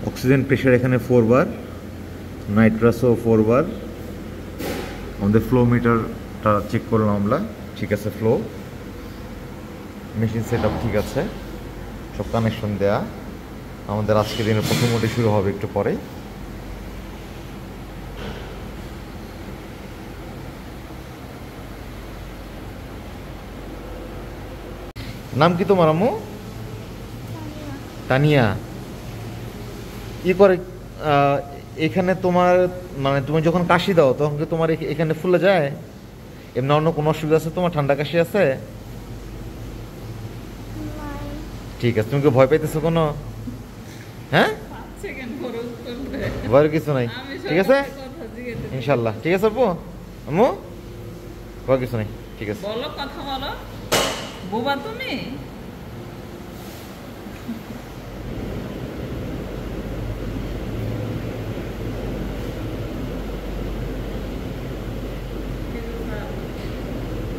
Oxygen pressure এখানে 4 বার, নাইট্রাসও 4 বার। আমাদের flow মিটারটা চেক করলাম আমরা, ঠিক আছে, ফ্লো। মেশিন সেট আপ ঠিক আছে, সব কানেকশন দেয়া। আমাদের আজকের দিনের প্রথম ওটি শুরু হবে একটু পরে। নাম কি তোমার আম্মু? তানিয়া। ই করে এখানে তোমার মানে তুমি যখন কাশি দাও তখন কি তোমার এখানে ফুলে যায়? এমনি অন্য কোনো অসুবিধা আছে তোমার? ঠান্ডা কাশি আছে? ঠিক আছে। তুমি কি ভয় পাইতেছো কোনো? হ্যাঁ, ভয়ের কিছু নাই, ঠিক আছে ইনশাল্লাহ। ঠিক আছে আপু, আম্মু ভয় কিছু নাই, ঠিক আছে। বলো, কথা বলো। বোবা তুমি?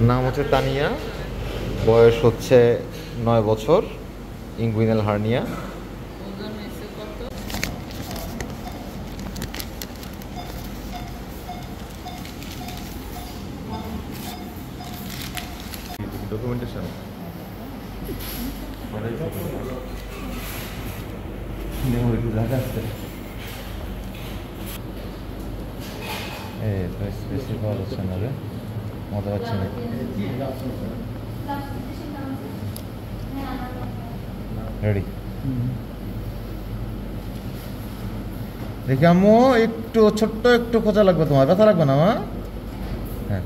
নাম হচ্ছে তানিয়া, বয়স হচ্ছে 9 বছর, ইনগুইনাল হার্নিয়া। ডকুমেন্টেশন জায়গা আছে, বেশি পাওয়া যাচ্ছে না রে, মজা পাচ্ছি না। রেডি? দেখি আম্মু, একটু ছোট্ট একটু খোঁচা লাগবে, তোমার ব্যথা লাগবে না মা? হ্যাঁ,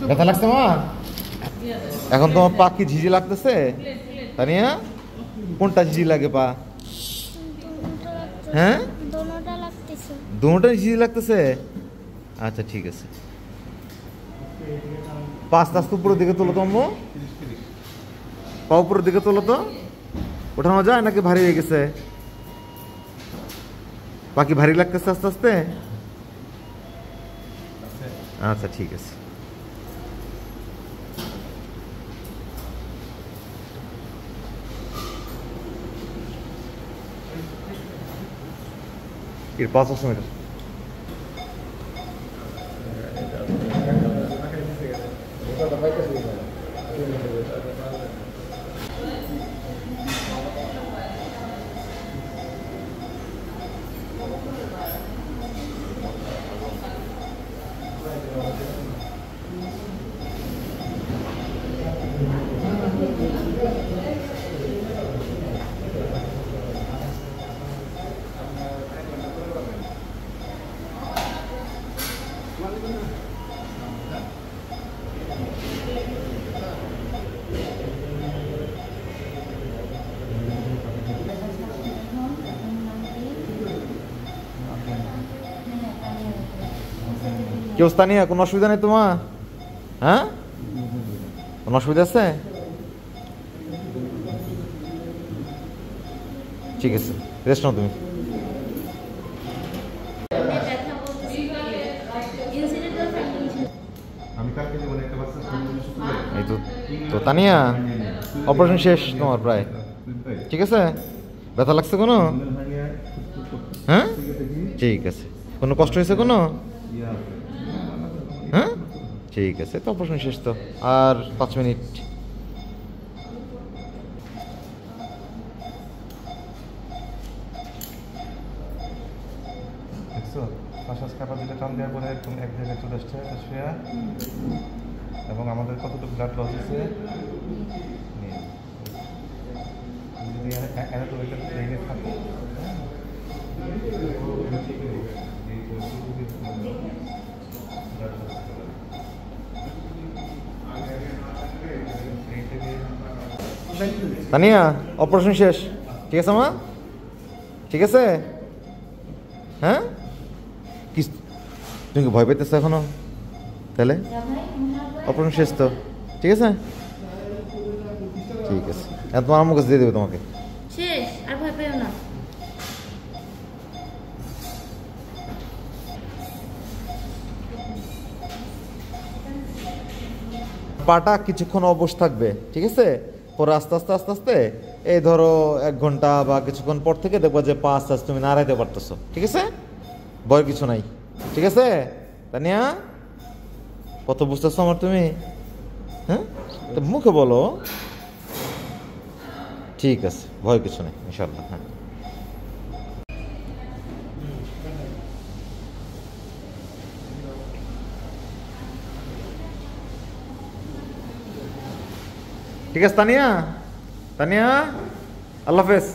ব্যথা লাগছে মা? এখন তোমার পা কি ঝিঝি লাগতেছে? তানিয়া, কোনটা ঝিঝি লাগে পা? হ্যাঁ, দুটোটাই ঝিঝি লাগতেছে। আচ্ছা ঠিক আছে, পা আস্তে আস্তে উপরের দিকে তোলো তো আম্মু, পা উপরের দিকে তোলো তো। ওঠানো যায় নাকি ভারী হয়ে গেছে? পা কি ভারী লাগতেছে আস্তে আস্তে? আচ্ছা ঠিক আছে। এর 500 মিটার। কি অবস্থা নিয়ে? কোনো অসুবিধা নেই তোমার? হ্যাঁ, কোনো অসুবিধা আছে? ঠিক আছে, রেস্ট নাও তুমি। এই তো তানিয়া, অপারেশন শেষ তোমার প্রায়, ঠিক আছে? ব্যথা লাগছে কোনো? হ্যাঁ, ঠিক আছে। কোনো কষ্ট হয়েছে কোনো? হ্যাঁ, ঠিক আছে, তো অপারেশন শেষ তো, আর 5 মিনিট। দেখছো শ্বাস কাপা দুটো টান দেওয়ার পরে একদম এক জায়গায় চলে আসছে শুয়া। এবং আমাদের কতটুকু ব্লাড লস হচ্ছে যদি এনে তো ওইটা লেগে থাকে তানিয়া অপারেশন শেষ, ঠিক আছে মা? ঠিক আছে? হ্যাঁ কি তুমি কি ভয় পেতেছো এখনো? তাহলে অপারেশন শেষ তো, ঠিক আছে? ঠিক আছে, এখন তোমার আম্মু কাছে দিয়ে দেবে তোমাকে। শেষ, আর ভয় পেও না। পাটা কিছুক্ষণ অবশ থাকবে, ঠিক আছে? পরে আস্তে আস্তে আস্তে আস্তে এই ধরো 1 ঘন্টা বা কিছুক্ষণ পর থেকে দেখবো যে পা আস্তে আস্তে তুমি নাড়াইতে পারতেছো, ঠিক আছে? ভয় কিছু নাই, ঠিক আছে? তানিয়া কত বুঝতেছো আমার তুমি? হ্যাঁ তো মুখে বলো। ঠিক আছে, ভয় কিছু নেই ইনশাল্লাহ। হ্যাঁ ঠিক আছে তানিয়া, তানিয়া আল্লাহ হাফেজ।